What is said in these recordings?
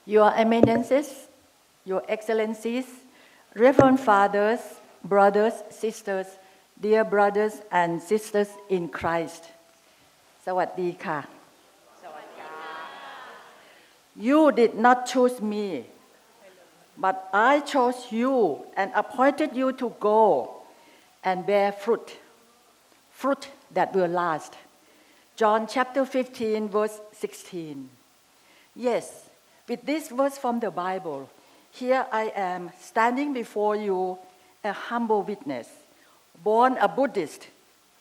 Your Eminences, Your Excellencies, Reverend Fathers, brothers, sisters, dear brothers and sisters in Christ. สวัสดีค่ะ You did not choose me, but I chose you and appointed you to go and bear fruit that will last. John chapter 15, verse 16. Yes, with this verse from the Bible, here I am standing before you, a humble witness, born a Buddhist,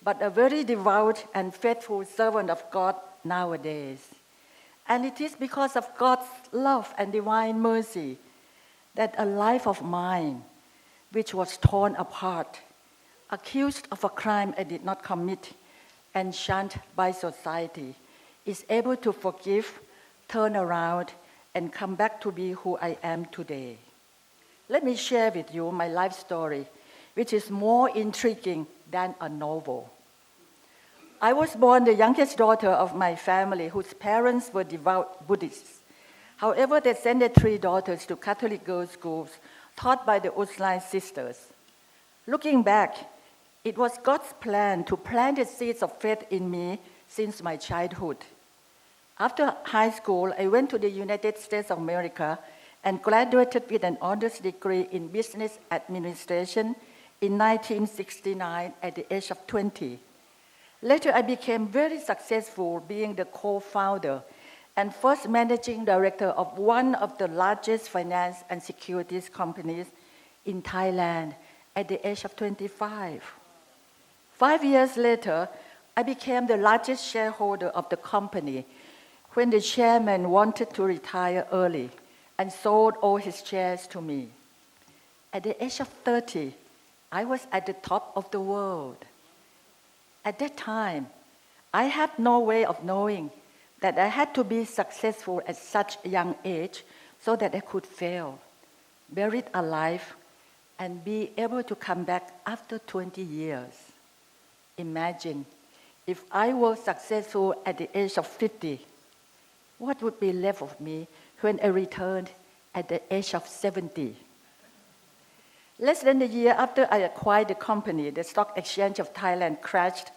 but a very devout and faithful servant of God nowadays. And it is because of God's love and divine mercy that a life of mine, which was torn apart, accused of a crime I did not commit, and shunned by society, is able to forgive, turn around, and come back to be who I am today. Let me share with you my life story, which is more intriguing than a novel. I was born the youngest daughter of my family, whose parents were devout Buddhists. However, they sent their 3 daughters to Catholic girls' schools taught by the Ursuline sisters. Looking back, it was God's plan to plant the seeds of faith in me since my childhood. After high school, I went to the United States of America and graduated with an honors degree in business administration in 1969 at the age of 20. Later, I became very successful being the co-founder and first managing director of one of the largest finance and securities companies in Thailand at the age of 25. 5 years later, I became the largest shareholder of the company when the chairman wanted to retire early and sold all his shares to me. At the age of 30, I was at the top of the world. At that time, I had no way of knowing that I had to be successful at such a young age so that I could fail, buried alive, and be able to come back after 20 years. Imagine if I were successful at the age of 50, what would be left of me when I returned at the age of 70? Less than a year after I acquired the company, the Stock Exchange of Thailand crashed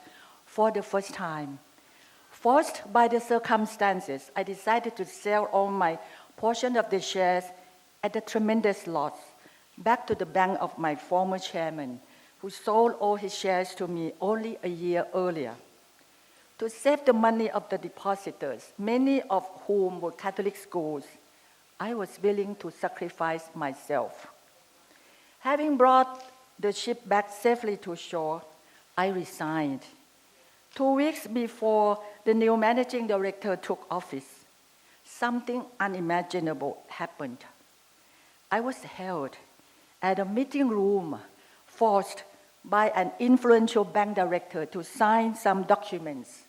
for the first time. Forced by the circumstances, I decided to sell all my portion of the shares at a tremendous loss back to the bank of my former chairman, who sold all his shares to me only a year earlier. To save the money of the depositors, many of whom were Catholic schools, I was willing to sacrifice myself. Having brought the ship back safely to shore, I resigned. 2 weeks before the new managing director took office, something unimaginable happened. I was held at a meeting room, forced by an influential bank director to sign some documents.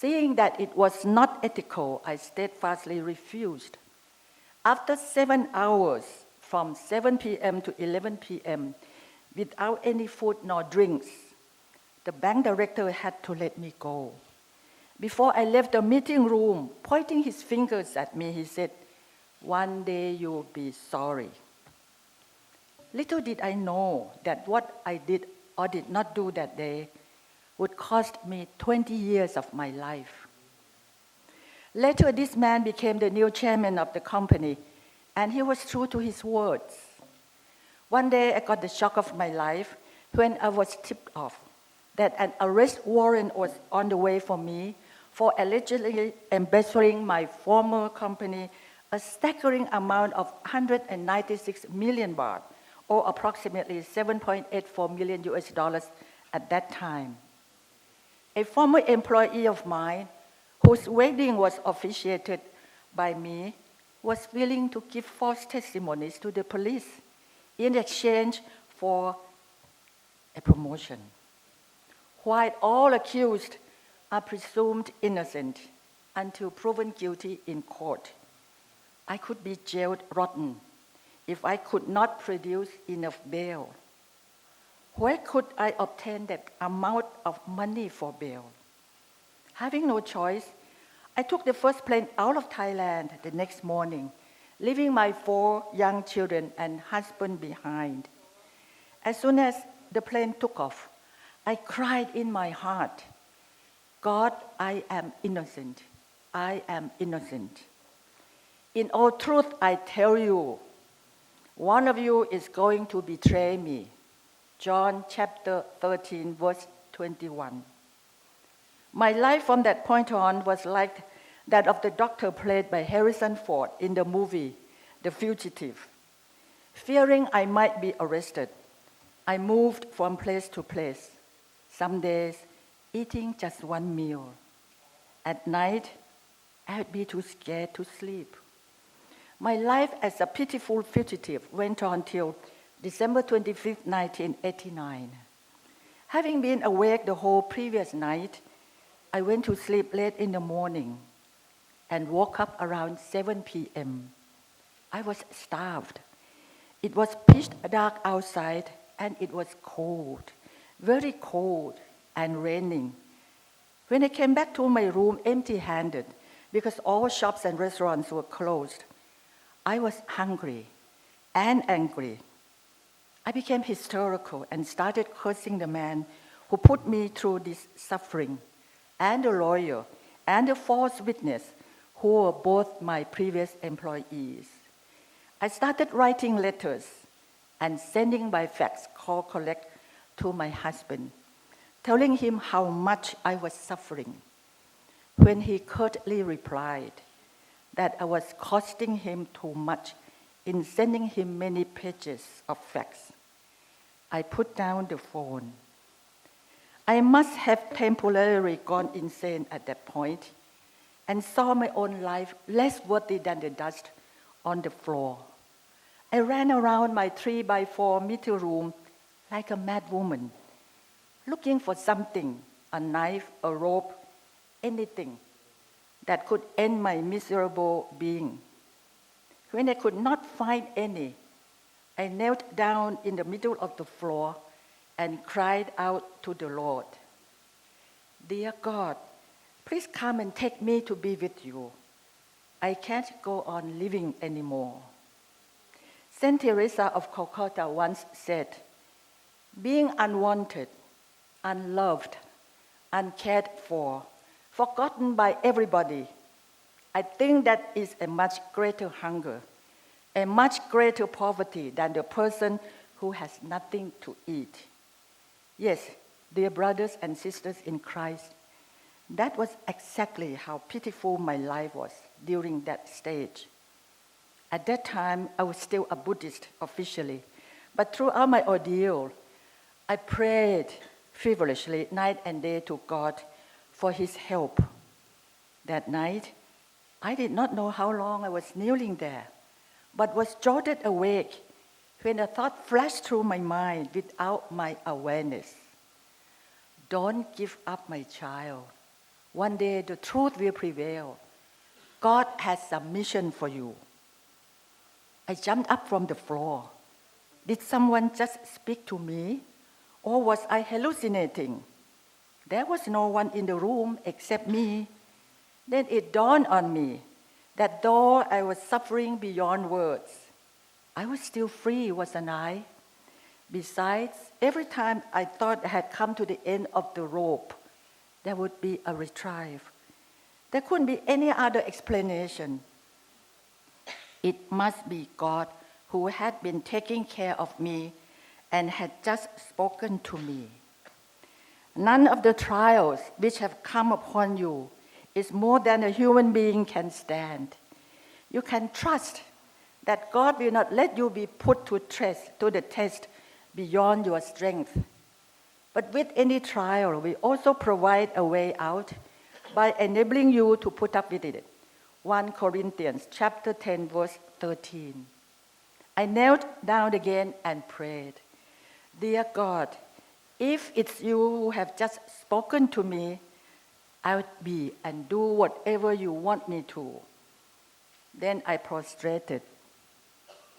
Seeing that it was not ethical, I steadfastly refused. After 7 hours, from 7 p.m. to 11 p.m., without any food nor drinks, the bank director had to let me go. Before I left the meeting room, pointing his fingers at me, he said, "One day you'll be sorry." Little did I know that what I did or did not do that day would cost me 20 years of my life. Later, this man became the new chairman of the company, and he was true to his words. One day, I got the shock of my life when I was tipped off that an arrest warrant was on the way for me for allegedly embezzling my former company a staggering amount of 196 million baht, or approximately $7.84 million at that time. A former employee of mine, whose wedding was officiated by me, was willing to give false testimonies to the police in exchange for a promotion. While all accused are presumed innocent until proven guilty in court, I could be jailed rotten if I could not produce enough bail. Where could I obtain that amount of money for bail? Having no choice, I took the first plane out of Thailand the next morning, leaving my 4 young children and husband behind. As soon as the plane took off, I cried in my heart, God, I am innocent. I am innocent. In all truth, I tell you, one of you is going to betray me. John chapter 13, verse 21. My life from that point on was like that of the doctor played by Harrison Ford in the movie The Fugitive. Fearing I might be arrested, I moved from place to place, some days eating just one meal. At night, I would be too scared to sleep. My life as a pitiful fugitive went on till December 25, 1989. Having been awake the whole previous night, I went to sleep late in the morning and woke up around 7 p.m. I was starved. It was pitch dark outside and it was cold, very cold and raining. When I came back to my room empty-handed because all shops and restaurants were closed, I was hungry and angry. I became hysterical and started cursing the man who put me through this suffering, and the lawyer and the false witness who were both my previous employees. I started writing letters and sending by fax call collect to my husband, telling him how much I was suffering, when he curtly replied that I was costing him too much in sending him many pages of fax. I put down the phone. I must have temporarily gone insane at that point and saw my own life less worthy than the dust on the floor. I ran around my 3x4 meter room like a mad woman, looking for something, a knife, a rope, anything that could end my miserable being. When I could not find any, I knelt down in the middle of the floor and cried out to the Lord, Dear God, please come and take me to be with you. I can't go on living anymore. Saint Teresa of Calcutta once said, being unwanted, unloved, uncared for, forgotten by everybody, I think that is a much greater hunger, a much greater poverty than the person who has nothing to eat. Yes, dear brothers and sisters in Christ, that was exactly how pitiful my life was during that stage. At that time, I was still a Buddhist officially, but throughout my ordeal, I prayed feverishly night and day to God for His help. That night, I did not know how long I was kneeling there, but was jolted awake when a thought flashed through my mind without my awareness. Don't give up, my child. One day the truth will prevail. God has a mission for you. I jumped up from the floor. Did someone just speak to me, or was I hallucinating? There was no one in the room except me. Then it dawned on me that though I was suffering beyond words, I was still free, wasn't I? Besides, every time I thought I had come to the end of the rope, there would be a retrieve. There couldn't be any other explanation. It must be God who had been taking care of me and had just spoken to me. None of the trials which have come upon you is more than a human being can stand. You can trust that God will not let you be put to the test beyond your strength. But with any trial, we also provide a way out by enabling you to put up with it. 1 Corinthians chapter 10, verse 13. I knelt down again and prayed, Dear God, if it's you who have just spoken to me, I would be and do whatever you want me to. Then I prostrated.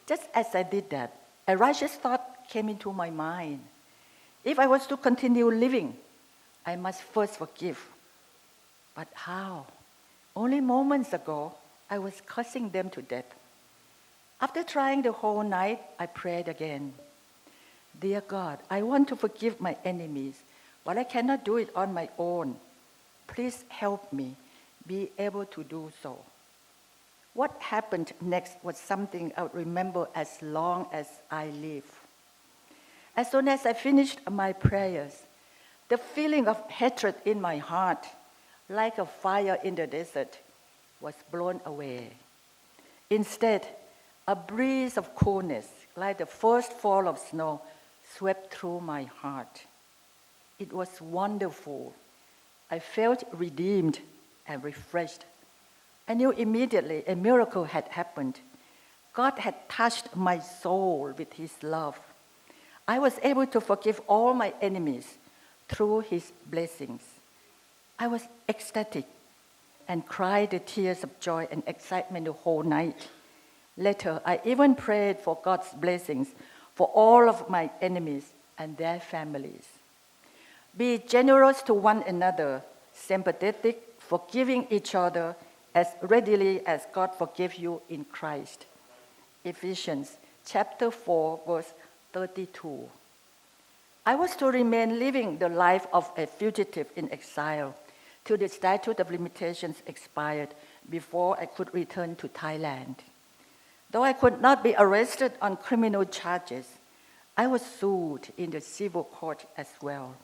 Just as I did that, a righteous thought came into my mind. If I was to continue living, I must first forgive. But how? Only moments ago, I was cursing them to death. After trying the whole night, I prayed again. Dear God, I want to forgive my enemies, but I cannot do it on my own. Please help me be able to do so. What happened next was something I would remember as long as I live. As soon as I finished my prayers, the feeling of hatred in my heart, like a fire in the desert, was blown away. Instead, a breeze of coolness, like the first fall of snow, swept through my heart. It was wonderful. I felt redeemed and refreshed. I knew immediately a miracle had happened. God had touched my soul with His love. I was able to forgive all my enemies through His blessings. I was ecstatic and cried the tears of joy and excitement the whole night. Later, I even prayed for God's blessings for all of my enemies and their families. Be generous to one another, sympathetic, forgiving each other as readily as God forgave you in Christ. Ephesians chapter 4, verse 32. I was to remain living the life of a fugitive in exile till the statute of limitations expired before I could return to Thailand. Though I could not be arrested on criminal charges, I was sued in the civil court as well.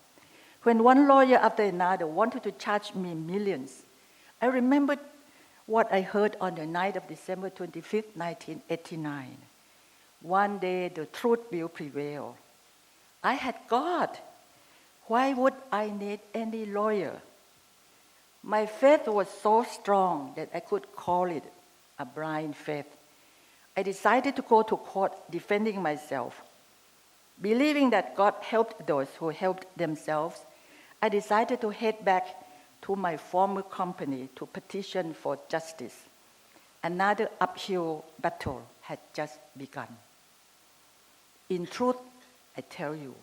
When one lawyer after another wanted to charge me millions, I remembered what I heard on the night of December 25, 1989. One day the truth will prevail. I had God. Why would I need any lawyer? My faith was so strong that I could call it a blind faith. I decided to go to court defending myself. Believing that God helped those who helped themselves, I decided to head back to my former company to petition for justice. Another uphill battle had just begun. In truth, I tell you,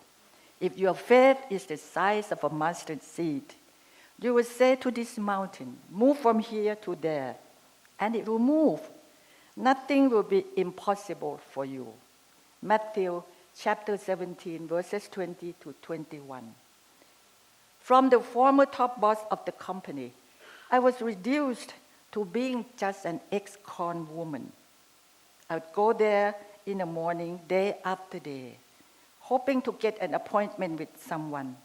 if your faith is the size of a mustard seed, you will say to this mountain, move from here to there, and it will move. Nothing will be impossible for you. Matthew chapter 17, verses 20 to 21. From the former top boss of the company, I was reduced to being just an ex-con woman. I would go there in the morning, day after day, hoping to get an appointment with someone.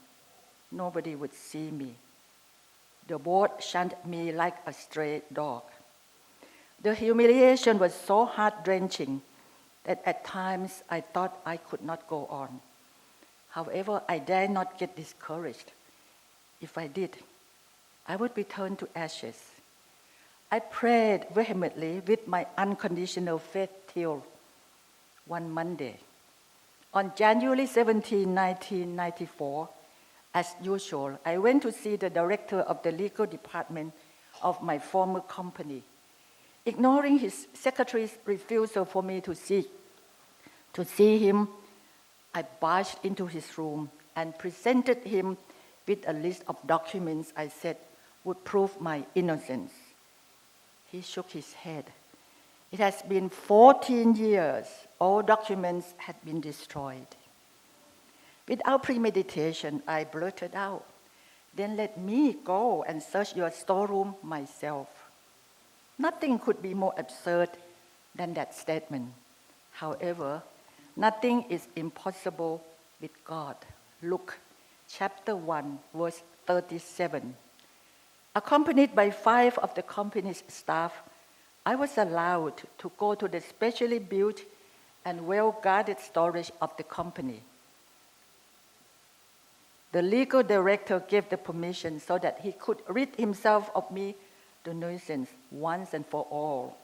Nobody would see me. The board shunned me like a stray dog. The humiliation was so heart-wrenching that at times I thought I could not go on. However, I dared not get discouraged. If I did, I would be turned to ashes. I prayed vehemently with my unconditional faith till one Monday. On January 17, 1994, as usual, I went to see the director of the legal department of my former company. Ignoring his secretary's refusal for me to see him, I barged into his room and presented him with a list of documents I said would prove my innocence. He shook his head. It has been 14 years. All documents had been destroyed. Without premeditation, I blurted out, "Then let me go and search your storeroom myself." Nothing could be more absurd than that statement. However, nothing is impossible with God. Luke chapter 1, verse 37. Accompanied by 5 of the company's staff, I was allowed to go to the specially built and well-guarded storage of the company. The legal director gave the permission so that he could rid himself of me, the nuisance, once and for all,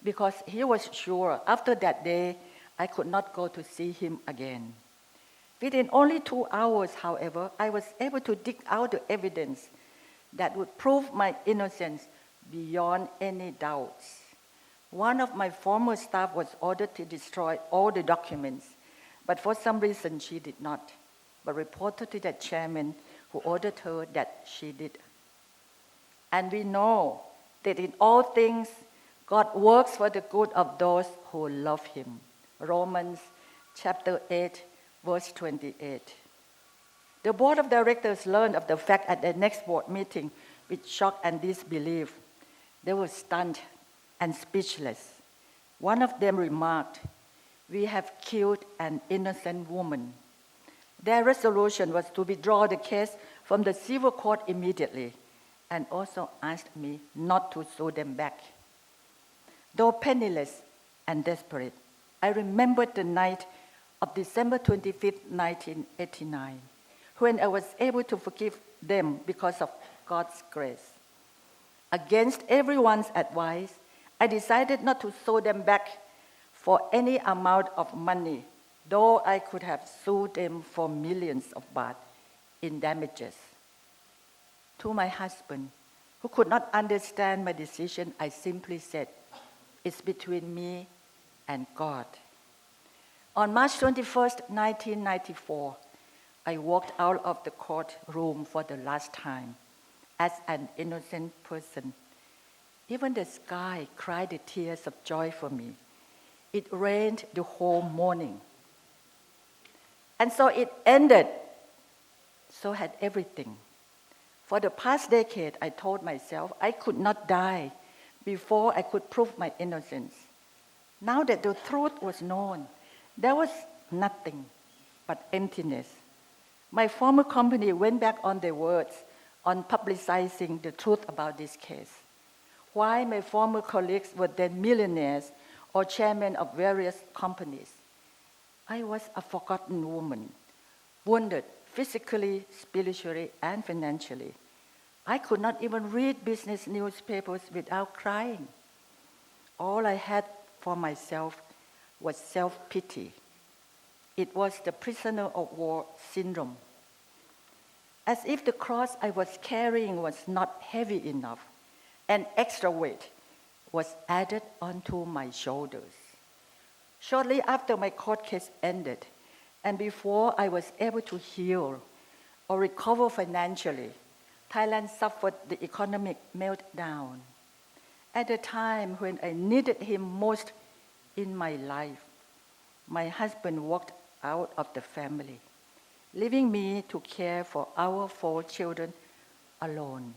because he was sure after that day I could not go to see him again. Within only 2 hours, however, I was able to dig out the evidence that would prove my innocence beyond any doubts. One of my former staff was ordered to destroy all the documents, but for some reason she did not, but reported to the chairman who ordered her that she did. And we know that in all things God works for the good of those who love Him. Romans chapter 8, verse 28. The board of directors learned of the fact at their next board meeting with shock and disbelief. They were stunned and speechless. One of them remarked, "We have killed an innocent woman." Their resolution was to withdraw the case from the civil court immediately, and also asked me not to sue them back. Though penniless and desperate, I remembered the night of December 25, 1989, when I was able to forgive them because of God's grace. Against everyone's advice, I decided not to sue them back for any amount of money, though I could have sued them for millions of baht in damages. To my husband, who could not understand my decision, I simply said, "It's between me and God." On March 21, 1994, I walked out of the courtroom for the last time as an innocent person. Even the sky cried the tears of joy for me. It rained the whole morning. And so it ended. So had everything. For the past decade, I told myself I could not die before I could prove my innocence. Now that the truth was known, there was nothing but emptiness. My former company went back on their words on publicizing the truth about this case. Why my former colleagues were then millionaires or chairmen of various companies. I was a forgotten woman, wounded physically, spiritually, and financially. I could not even read business newspapers without crying. All I had for myself was self-pity. It was the prisoner of war syndrome. As if the cross I was carrying was not heavy enough, an extra weight was added onto my shoulders. Shortly after my court case ended, and before I was able to heal or recover financially, Thailand suffered the economic meltdown. At the time when I needed him most in my life, my husband walked out of the family, leaving me to care for our 4 children alone.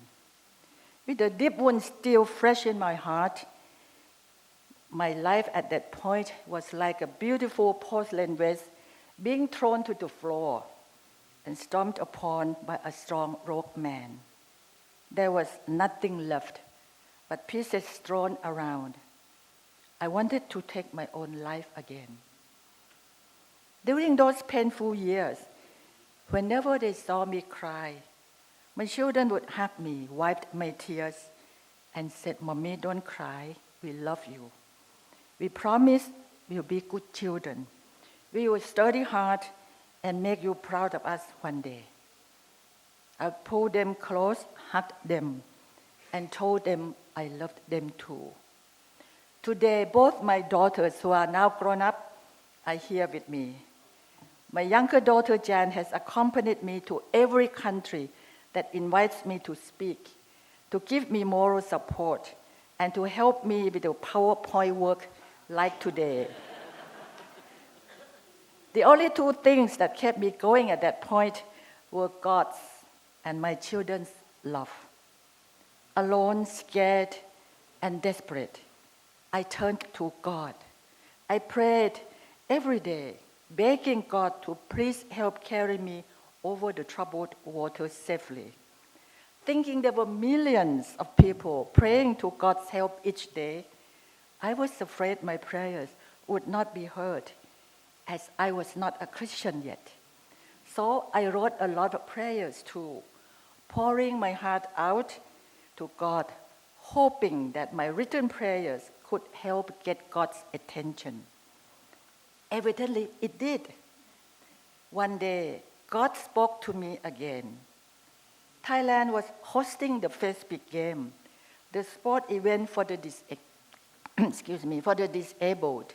With the deep wound still fresh in my heart, my life at that point was like a beautiful porcelain vase being thrown to the floor and stomped upon by a strong rogue man. There was nothing left but pieces thrown around. I wanted to take my own life again. During those painful years, whenever they saw me cry, my children would hug me, wiped my tears, and said, "Mommy, don't cry. We love you. We promise we'll be good children. We will study hard and make you proud of us one day." I pulled them close, hugged them, and told them I loved them too. Today, both my daughters, who are now grown up, are here with me. My younger daughter, Jan, has accompanied me to every country that invites me to speak, to give me moral support, and to help me with the PowerPoint work like today. The only 2 things that kept me going at that point were God's and my children's love. Alone, scared, and desperate, I turned to God. I prayed every day, begging God to please help carry me over the troubled waters safely. Thinking there were millions of people praying to God's help each day, I was afraid my prayers would not be heard, as I was not a Christian yet. So I wrote a lot of prayers too, pouring my heart out to God, hoping that my written prayers could help get God's attention. Evidently, it did. One day, God spoke to me again. Thailand was hosting the first big game, the sport event for the disabled.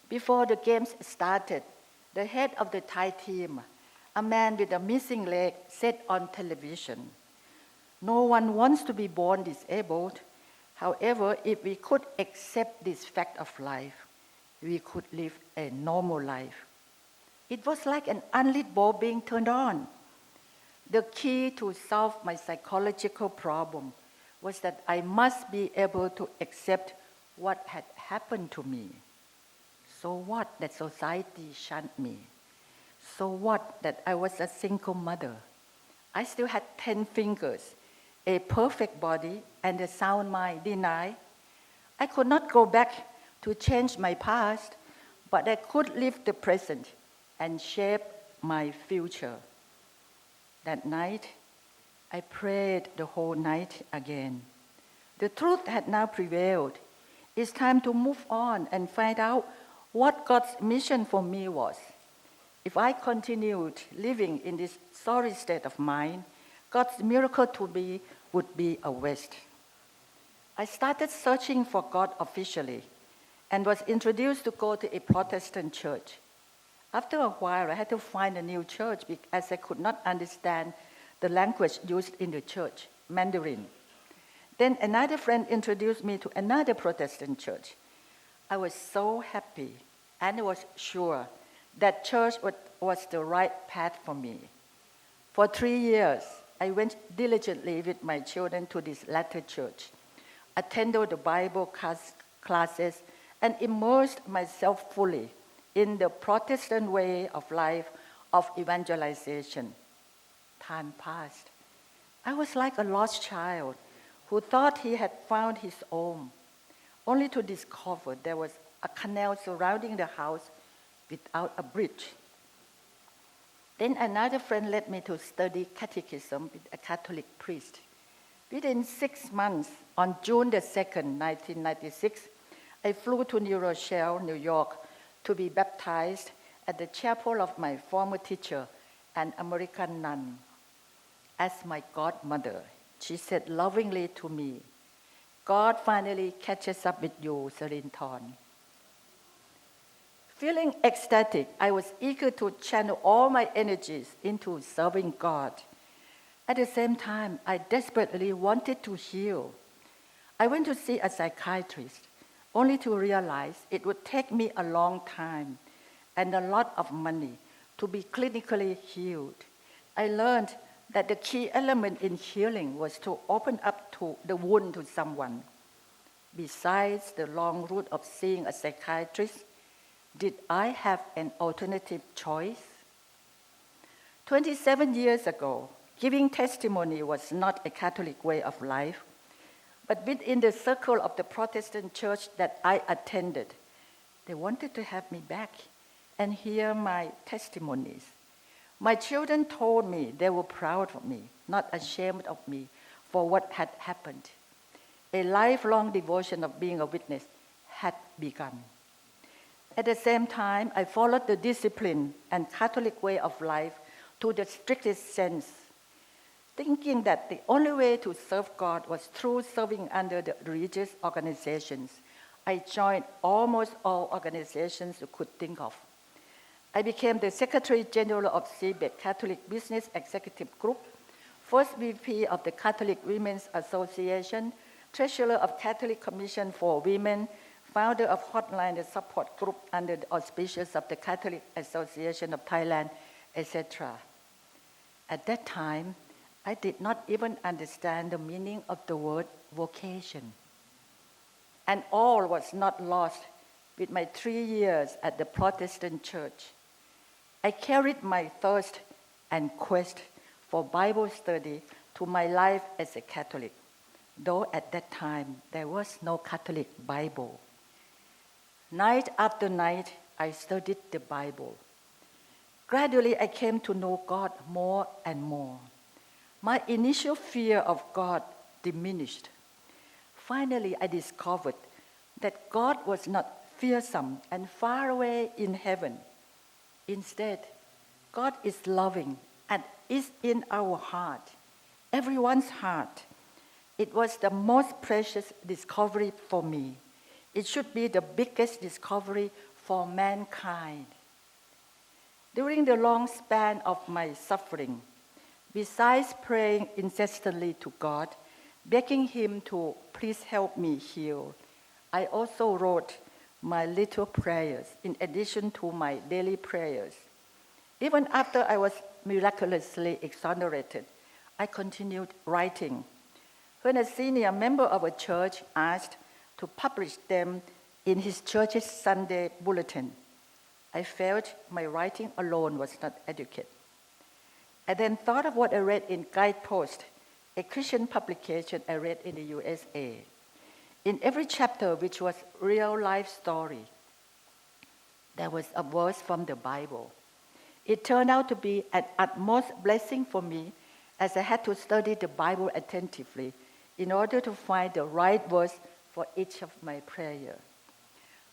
Before the games started, the head of the Thai team, a man with a missing leg, said on television, "No one wants to be born disabled. However, if we could accept this fact of life, we could live a normal life. It was like an unlit bulb being turned on. The key to solve my psychological problem was that I must be able to accept what had happened to me. So what that society shunned me? So what that I was a single mother? I still had 10 fingers, a perfect body, and a sound mind. Deny. I could not go back to change my past, but I could live the present and shape my future. That night, I prayed the whole night again. The truth had now prevailed. It's time to move on and find out what God's mission for me was. If I continued living in this sorry state of mind, God's miracle to me would be a waste. I started searching for God officially and was introduced to go to a Protestant church. After a while, I had to find a new church as I could not understand the language used in the church, Mandarin. Then another friend introduced me to another Protestant church. I was so happy and was sure that church was the right path for me. For 3 years, I went diligently with my children to this latter church, attended the Bible classes, and immersed myself fully in the Protestant way of life of evangelization. Time passed. I was like a lost child who thought he had found his home, only to discover there was a canal surrounding the house without a bridge. Then another friend led me to study catechism with a Catholic priest. Within 6 months, on June the 2nd, 1996, I flew to New Rochelle, New York, to be baptized at the chapel of my former teacher, an American nun. As my godmother, she said lovingly to me, "God finally catches up with you, Sarindhorn." Feeling ecstatic, I was eager to channel all my energies into serving God. At the same time, I desperately wanted to heal. I went to see a psychiatrist, only to realize it would take me a long time and a lot of money to be clinically healed. I learned that the key element in healing was to open up to the wound to someone. Besides the long route of seeing a psychiatrist, did I have an alternative choice? 27 years ago, giving testimony was not a Catholic way of life, but within the circle of the Protestant church that I attended, they wanted to have me back and hear my testimonies. My children told me they were proud of me, not ashamed of me for what had happened. A lifelong devotion of being a witness had begun. At the same time, I followed the discipline and Catholic way of life to the strictest sense, thinking that the only way to serve God was through serving under the religious organizations. I joined almost all organizations you could think of. I became the Secretary General of CBEC Catholic Business Executive Group, first VP of the Catholic Women's Association, Treasurer of Catholic Commission for Women, founder of Hotline, the support group under the auspices of the Catholic Association of Thailand, etc. At that time, I did not even understand the meaning of the word vocation. And all was not lost with my 3 years at the Protestant church. I carried my thirst and quest for Bible study to my life as a Catholic, though at that time there was no Catholic Bible. Night after night, I studied the Bible. Gradually, I came to know God more and more. My initial fear of God diminished. Finally, I discovered that God was not fearsome and far away in heaven. Instead, God is loving and is in our heart, everyone's heart. It was the most precious discovery for me. It should be the biggest discovery for mankind. During the long span of my suffering, besides praying incessantly to God begging him to please help me heal. I also wrote my little prayers in addition to my daily prayers. Even after I was miraculously exonerated, I continued writing. When a senior member of a church asked to publish them in his church's Sunday bulletin, I felt my writing alone was not adequate. I then thought of what I read in Guidepost, a Christian publication I read in the USA. In every chapter, which was real life story, there was a verse from the Bible. It turned out to be an utmost blessing for me, as I had to study the Bible attentively in order to find the right verse for each of my prayers.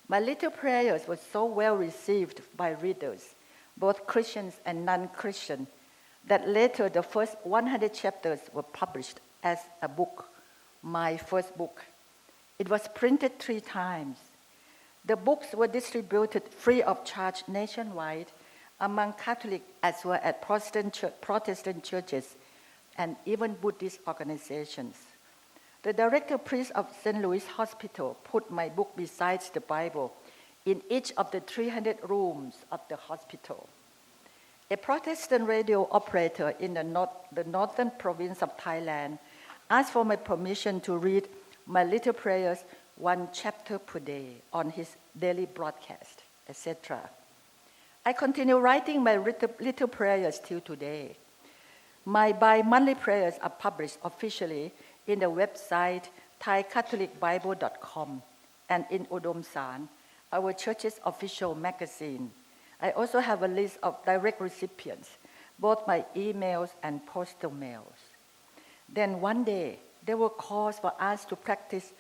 My little prayers were so well received by readers, both Christians and non-Christian, that later the first 100 chapters were published as a book, my first book. It was printed 3 times. The books were distributed free of charge nationwide among Catholic as well as Protestant churches and even Buddhist organizations. The director priest of St. Louis Hospital put my book beside the Bible in each of the 300 rooms of the hospital. A Protestant radio operator in the northern province of Thailand asked for my permission to read my little prayers 1 chapter per day on his daily broadcast, etc. I continue writing my little prayers till today. My bi-monthly prayers are published officially in the website thaicatholicbible.com and in Udomsan, our church's official magazine. I also have a list of direct recipients, both my emails and postal mails. Then one day, there were calls for us to practice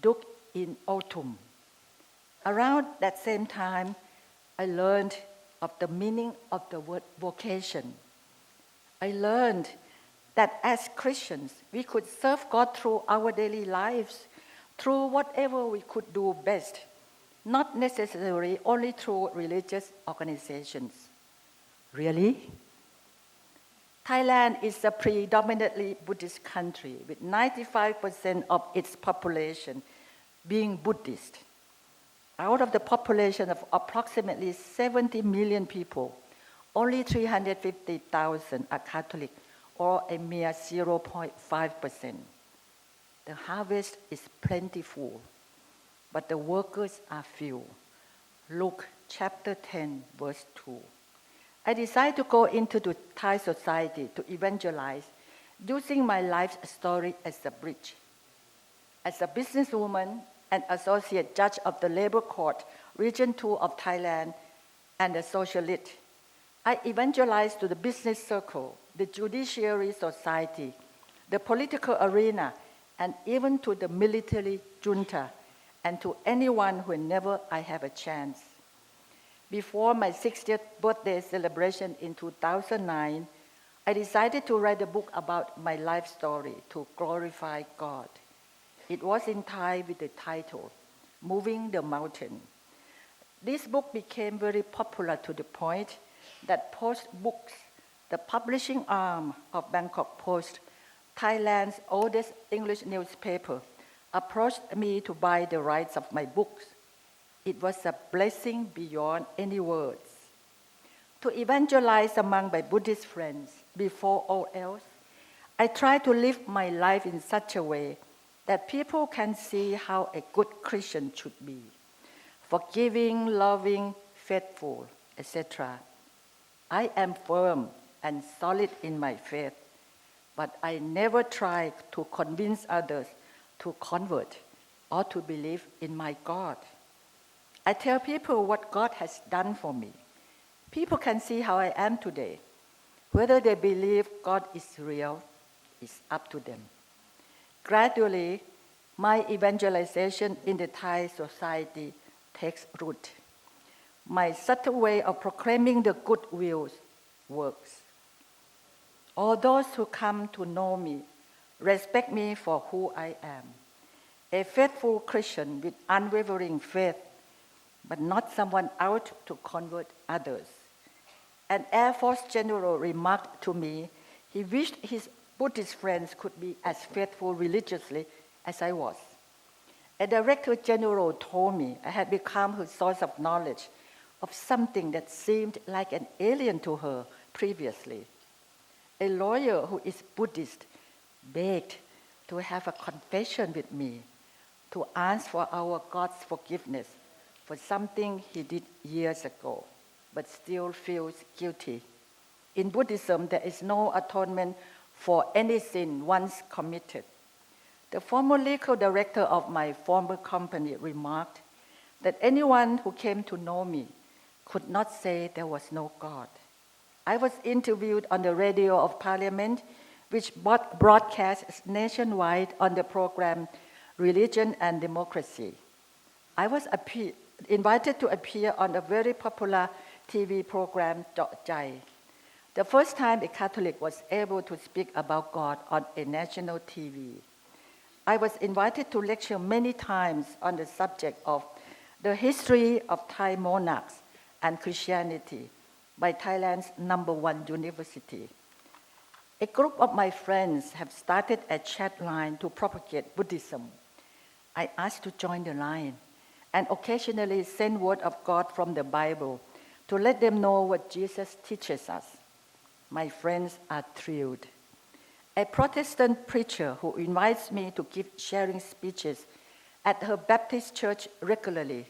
Duk in autumn. Around that same time, I learned of the meaning of the word vocation. I learned that as Christians, we could serve God through our daily lives, through whatever we could do best, not necessarily only through religious organizations. Really? Thailand is a predominantly Buddhist country with 95% of its population being Buddhist. Out of the population of approximately 70 million people, only 350,000 are Catholic, or a mere 0.5%. The harvest is plentiful, but the workers are few. Luke chapter 10, verse 2. I decided to go into the Thai society to evangelize, using my life story as a bridge. As a businesswoman and associate judge of the Labor Court, Region 2 of Thailand, and a socialite, I evangelized to the business circle, the judiciary society, the political arena, and even to the military junta, and to anyone whenever I have a chance. Before my 60th birthday celebration in 2009, I decided to write a book about my life story to glorify God. It was in Thai with the title, Moving the Mountain. This book became very popular to the point that Post Books, the publishing arm of Bangkok Post, Thailand's oldest English newspaper, approached me to buy the rights of my books. It was a blessing beyond any words. To evangelize among my Buddhist friends, before all else, I try to live my life in such a way that people can see how a good Christian should be, forgiving, loving, faithful, etc. I am firm and solid in my faith, but I never try to convince others to convert or to believe in my God. I tell people what God has done for me. People can see how I am today. Whether they believe God is real is up to them. Gradually, my evangelization in the Thai society takes root. My subtle way of proclaiming the good wills works. All those who come to know me respect me for who I am, a faithful Christian with unwavering faith, but not someone out to convert others. An Air Force general remarked to me he wished his Buddhist friends could be as faithful religiously as I was. A director general told me I had become her source of knowledge of something that seemed like an alien to her previously. A lawyer who is Buddhist begged to have a confession with me, to ask for our God's forgiveness for something he did years ago, but still feels guilty. In Buddhism, there is no atonement for any sin once committed. The former legal director of my former company remarked that anyone who came to know me could not say there was no God. I was interviewed on the radio of Parliament, which broadcasts nationwide on the program Religion and Democracy. I was invited to appear on a very popular TV program, Jai. The first time a Catholic was able to speak about God on a national TV. I was invited to lecture many times on the subject of the history of Thai monarchs and Christianity by Thailand's #1 university. A group of my friends have started a chat line to propagate Buddhism. I asked to join the line and occasionally send word of God from the Bible to let them know what Jesus teaches us. My friends are thrilled. A Protestant preacher who invites me to give sharing speeches at her Baptist church regularly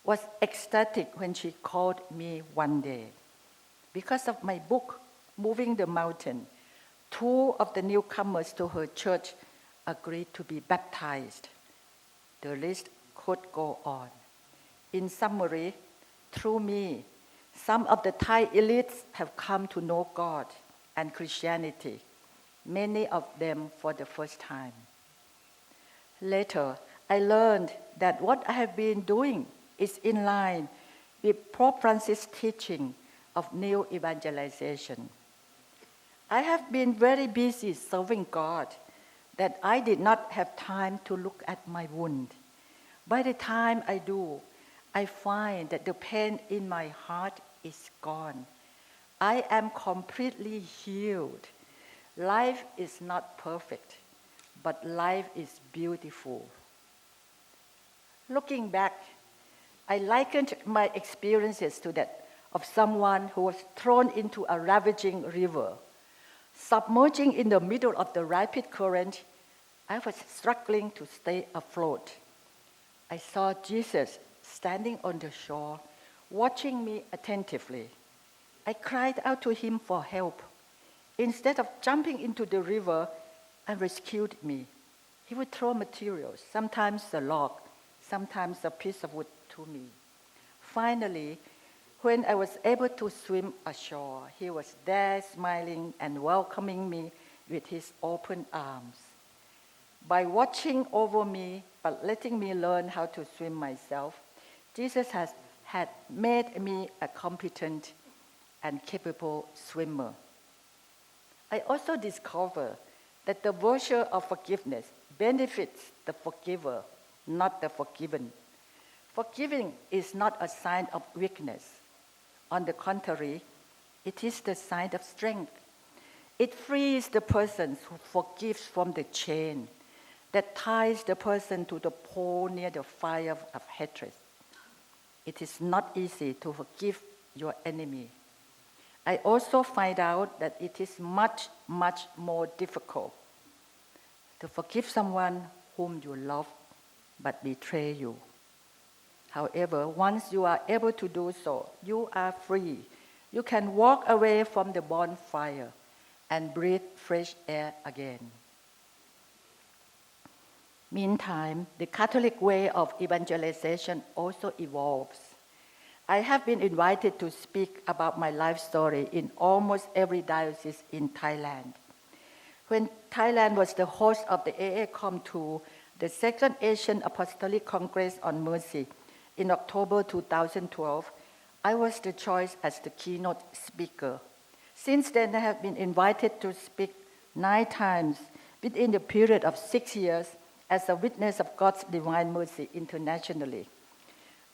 was ecstatic when she called me one day. Because of my book, Moving the Mountain, 2 of the newcomers to her church agreed to be baptized. The list could go on. In summary, through me, some of the Thai elites have come to know God and Christianity, many of them for the first time. Later, I learned that what I have been doing is in line with Pope Francis' teaching of new evangelization. I have been very busy serving God that I did not have time to look at my wound. By the time I do, I find that the pain in my heart is gone. I am completely healed. Life is not perfect, but life is beautiful. Looking back, I likened my experiences to that of someone who was thrown into a ravaging river. Submerging in the middle of the rapid current, I was struggling to stay afloat. I saw Jesus standing on the shore, watching me attentively. I cried out to him for help. Instead of jumping into the river and rescued me, he would throw materials, sometimes a log, sometimes a piece of wood to me. Finally, when I was able to swim ashore, he was there smiling and welcoming me with his open arms. By watching over me, but letting me learn how to swim myself, Jesus had made me a competent and capable swimmer. I also discovered that the virtue of forgiveness benefits the forgiver, not the forgiven. Forgiving is not a sign of weakness. On the contrary, it is the sign of strength. It frees the person who forgives from the chain that ties the person to the pole near the fire of hatred. It is not easy to forgive your enemy. I also find out that it is much, much more difficult to forgive someone whom you love but betray you. However, once you are able to do so, you are free. You can walk away from the bonfire and breathe fresh air again. Meantime, the Catholic way of evangelization also evolves. I have been invited to speak about my life story in almost every diocese in Thailand. When Thailand was the host of the AACOM2, the Second Asian Apostolic Congress on Mercy, in October 2012, I was the choice as the keynote speaker. Since then, I have been invited to speak 9 times within the period of 6 years as a witness of God's divine mercy internationally.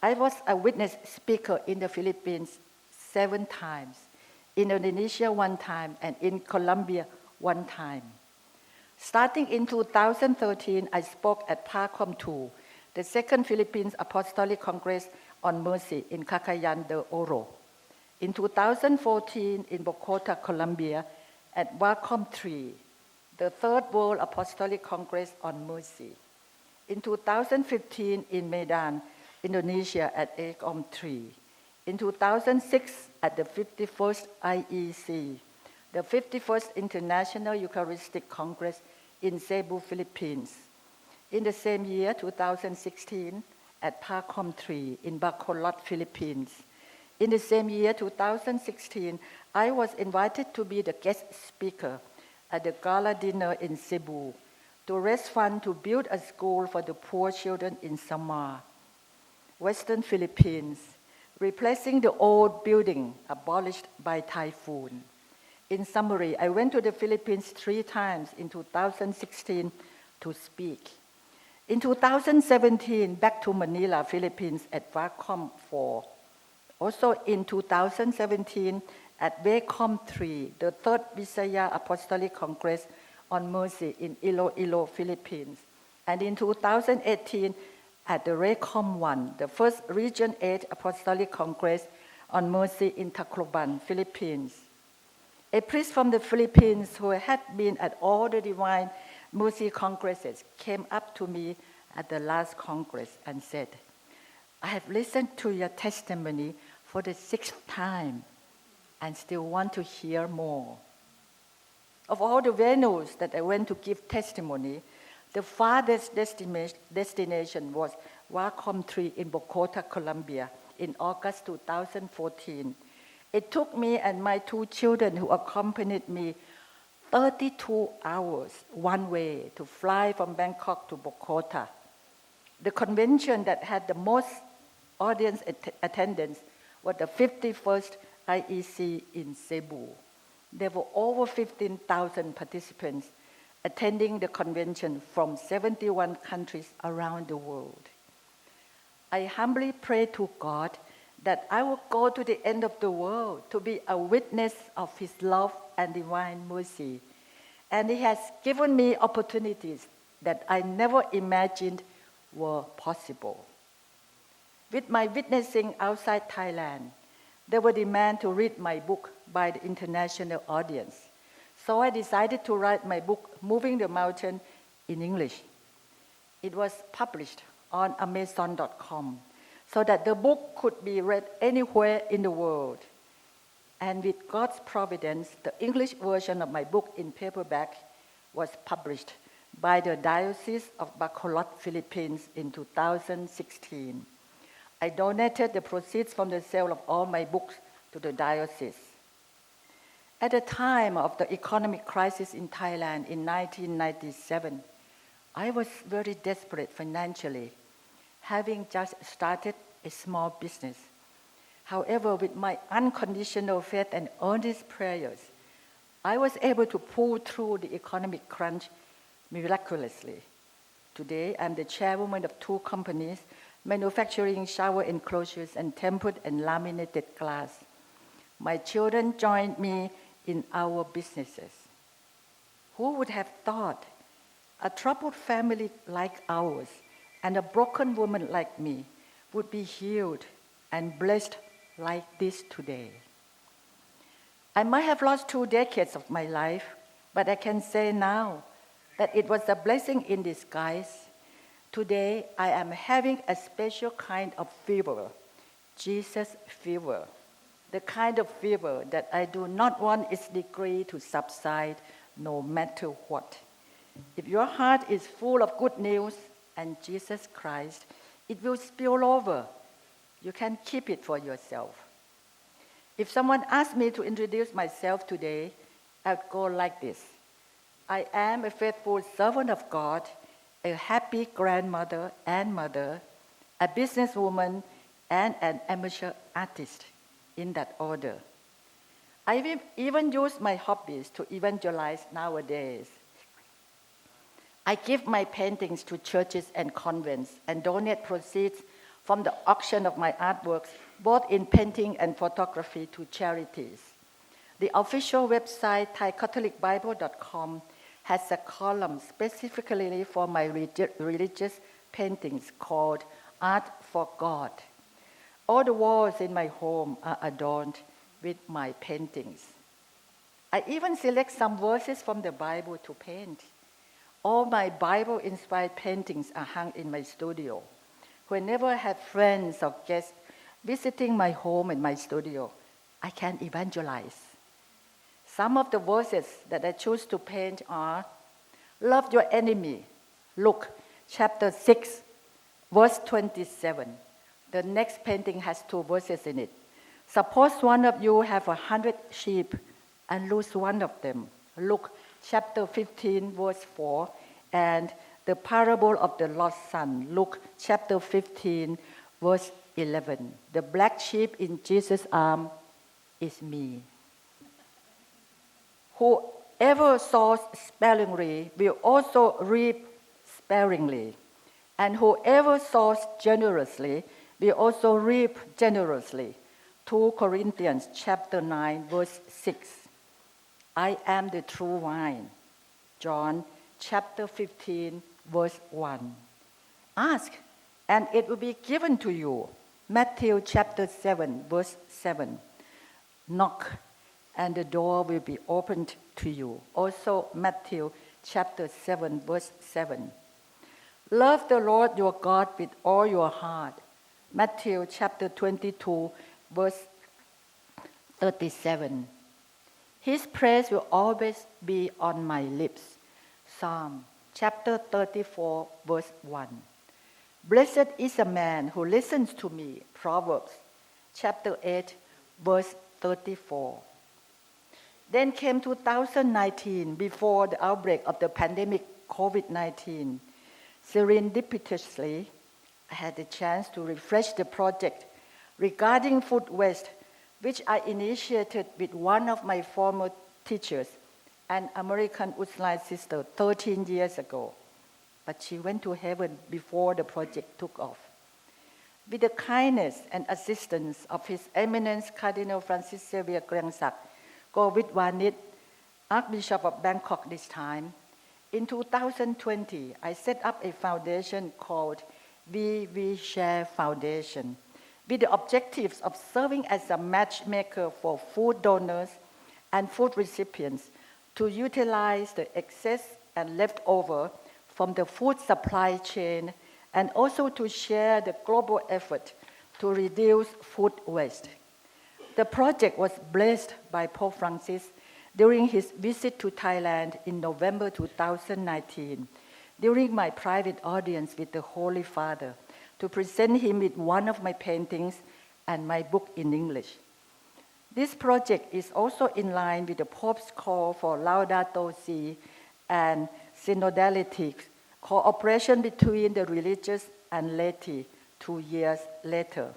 I was a witness speaker in the Philippines 7 times, in Indonesia 1 time, and in Colombia 1 time. Starting in 2013, I spoke at PACOM II, the Second Philippines Apostolic Congress on Mercy in Cagayan de Oro. In 2014, in Bogota, Colombia, at WACOM III, the Third World Apostolic Congress on Mercy. In 2015, in Medan, Indonesia, at ACOM III. In 2006, at the 51st IEC, the 51st International Eucharistic Congress in Cebu, Philippines. In the same year, 2016, at PACOM III in Bacolod, Philippines. In the same year, 2016, I was invited to be the guest speaker at the gala dinner in Cebu to raise funds to build a school for the poor children in Samar, Western Philippines, replacing the old building abolished by typhoon. In summary, I went to the Philippines 3 times in 2016 to speak. In 2017, back to Manila, Philippines at WACOM 4. Also in 2017, at WACOM 3, the Third Visaya Apostolic Congress on Mercy in Iloilo, Philippines. And in 2018, at the WACOM 1, the first Region 8 Apostolic Congress on Mercy in Tacloban, Philippines. A priest from the Philippines who had been at all the Divine Mercy Congresses came up to me at the last Congress and said, I have listened to your testimony for the 6th time and still want to hear more. Of all the venues that I went to give testimony, the farthest destination was WACOM 3 in Bogota, Colombia in August 2014. It took me and my 2 children who accompanied me 32 hours one way to fly from Bangkok to Bogota. The convention that had the most audience attendance was the 51st IEC in Cebu. There were over 15,000 participants attending the convention from 71 countries around the world. I humbly pray to God that I will go to the end of the world to be a witness of His love and divine mercy. And He has given me opportunities that I never imagined were possible. With my witnessing outside Thailand, there were demands to read my book by the international audience. So I decided to write my book, Moving the Mountain, in English. It was published on Amazon.com so that the book could be read anywhere in the world. And with God's providence, the English version of my book in paperback was published by the Diocese of Bacolod, Philippines in 2016. I donated the proceeds from the sale of all my books to the diocese. At the time of the economic crisis in Thailand in 1997, I was very desperate financially, having just started a small business. However, with my unconditional faith and earnest prayers, I was able to pull through the economic crunch miraculously. Today, I'm the chairwoman of 2 companies manufacturing shower enclosures and tempered and laminated glass. My children joined me in our businesses. Who would have thought a troubled family like ours and a broken woman like me would be healed and blessed like this today? I might have lost 2 decades of my life, but I can say now that it was a blessing in disguise. Today, I am having a special kind of fever, Jesus fever, the kind of fever that I do not want its degree to subside no matter what. If your heart is full of good news and Jesus Christ, it will spill over. You can keep it for yourself. If someone asked me to introduce myself today, I'd go like this. I am a faithful servant of God, a happy grandmother and mother, a businesswoman, and an amateur artist, in that order. I even use my hobbies to evangelize nowadays. I give my paintings to churches and convents and donate proceeds from the auction of my artworks, both in painting and photography, to charities. The official website, ThaiCatholicBible.com, has a column specifically for my religious paintings called Art for God. All the walls in my home are adorned with my paintings. I even select some verses from the Bible to paint. All my Bible-inspired paintings are hung in my studio. Whenever I have friends or guests visiting my home and my studio, I can evangelize. Some of the verses that I choose to paint are, love your enemy, Luke chapter 6, verse 27. The next painting has 2 verses in it. Suppose one of you have 100 sheep and lose one of them, Luke chapter 15, verse 4, and the parable of the lost son, Luke chapter 15, verse 11. The black sheep in Jesus' arm is me. Whoever sows sparingly will also reap sparingly, and whoever sows generously will also reap generously. 2 Corinthians chapter 9, verse 6. I am the true vine. John chapter 15, verse 1. Ask, and it will be given to you. Matthew chapter 7, verse 7. Knock, and the door will be opened to you. Also Matthew chapter 7, verse 7. Love the Lord your God with all your heart. Matthew chapter 22, verse 37. His praise will always be on my lips. Psalm chapter 34, verse 1. Blessed is a man who listens to me. Proverbs chapter 8, verse 34. Then came 2019, before the outbreak of the pandemic COVID-19. Serendipitously, I had the chance to refresh the project regarding food waste, which I initiated with one of my former teachers, an American Muslim sister, 13 years ago. But she went to heaven before the project took off. With the kindness and assistance of His Eminence Cardinal Francis Xavier Krengsak, Govitwanit, Archbishop of Bangkok this time, in 2020, I set up a foundation called We Share Foundation, with the objectives of serving as a matchmaker for food donors and food recipients to utilize the excess and leftover from the food supply chain, and also to share the global effort to reduce food waste. The project was blessed by Pope Francis during his visit to Thailand in November 2019, during my private audience with the Holy Father, to present him with one of my paintings and my book in English. This project is also in line with the Pope's call for Laudato Si and synodality, cooperation between the religious and laity 2 years later.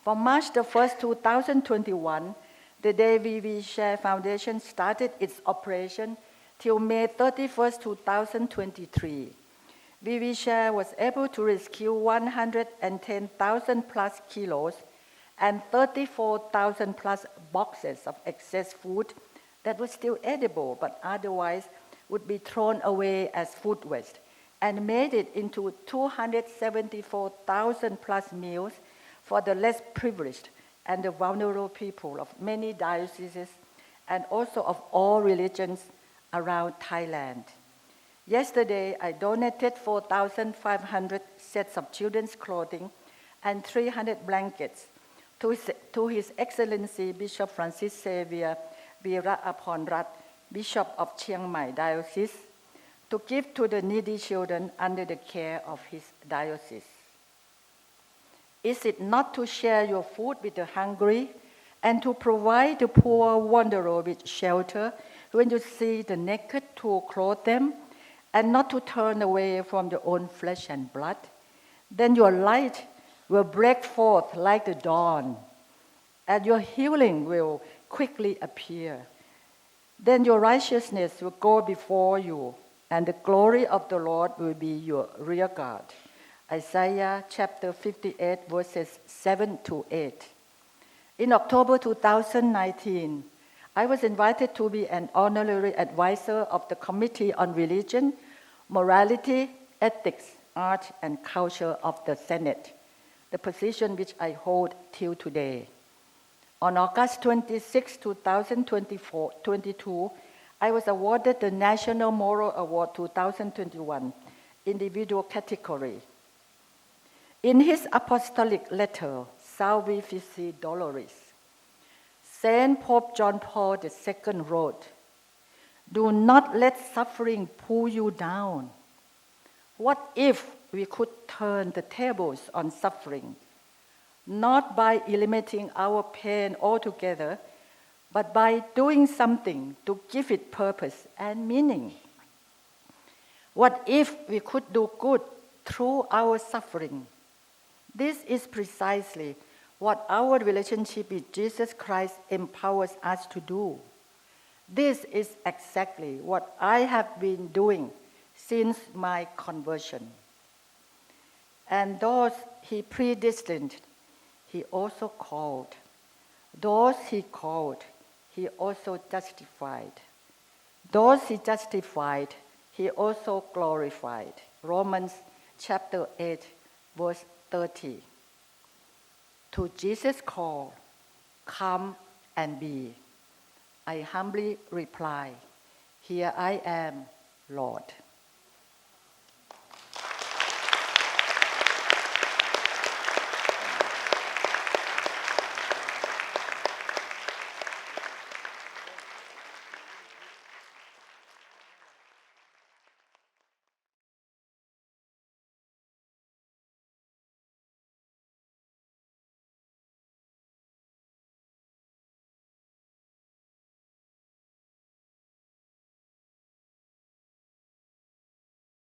From March 1st, 2021, the day We Share Foundation started its operation till May 31st, 2023. We Share was able to rescue 110,000 plus kilos and 34,000 plus boxes of excess food that was still edible but otherwise would be thrown away as food waste, and made it into 274,000 plus meals for the less privileged and the vulnerable people of many dioceses and also of all religions around Thailand. Yesterday, I donated 4,500 sets of children's clothing and 300 blankets to His Excellency Bishop Francis Xavier Veerapornrat, Bishop of Chiang Mai Diocese, to give to the needy children under the care of his diocese. Is it not to share your food with the hungry and to provide the poor wanderer with shelter when you see the naked to clothe them, and not to turn away from your own flesh and blood? Then your light will break forth like the dawn, and your healing will quickly appear. Then your righteousness will go before you, and the glory of the Lord will be your rear guard. Isaiah chapter 58, verses 7 to 8. In October 2019, I was invited to be an honorary advisor of the Committee on Religion, Morality, Ethics, Art, and Culture of the Senate, the position which I hold till today. On August 26, 2022, I was awarded the National Moral Award 2021, individual category. In his apostolic letter, Salve Fici Doloris, Saint Pope John Paul II wrote, "Do not let suffering pull you down. What if we could turn the tables on suffering, not by eliminating our pain altogether, but by doing something to give it purpose and meaning? What if we could do good through our suffering? This is precisely what our relationship with Jesus Christ empowers us to do. This is exactly what I have been doing since my conversion. And those he predestined, he also called. Those he called, he also justified. Those he justified, he also glorified." Romans chapter 8, verse 30. To Jesus' call, "Come and be," I humbly reply, "Here I am, Lord."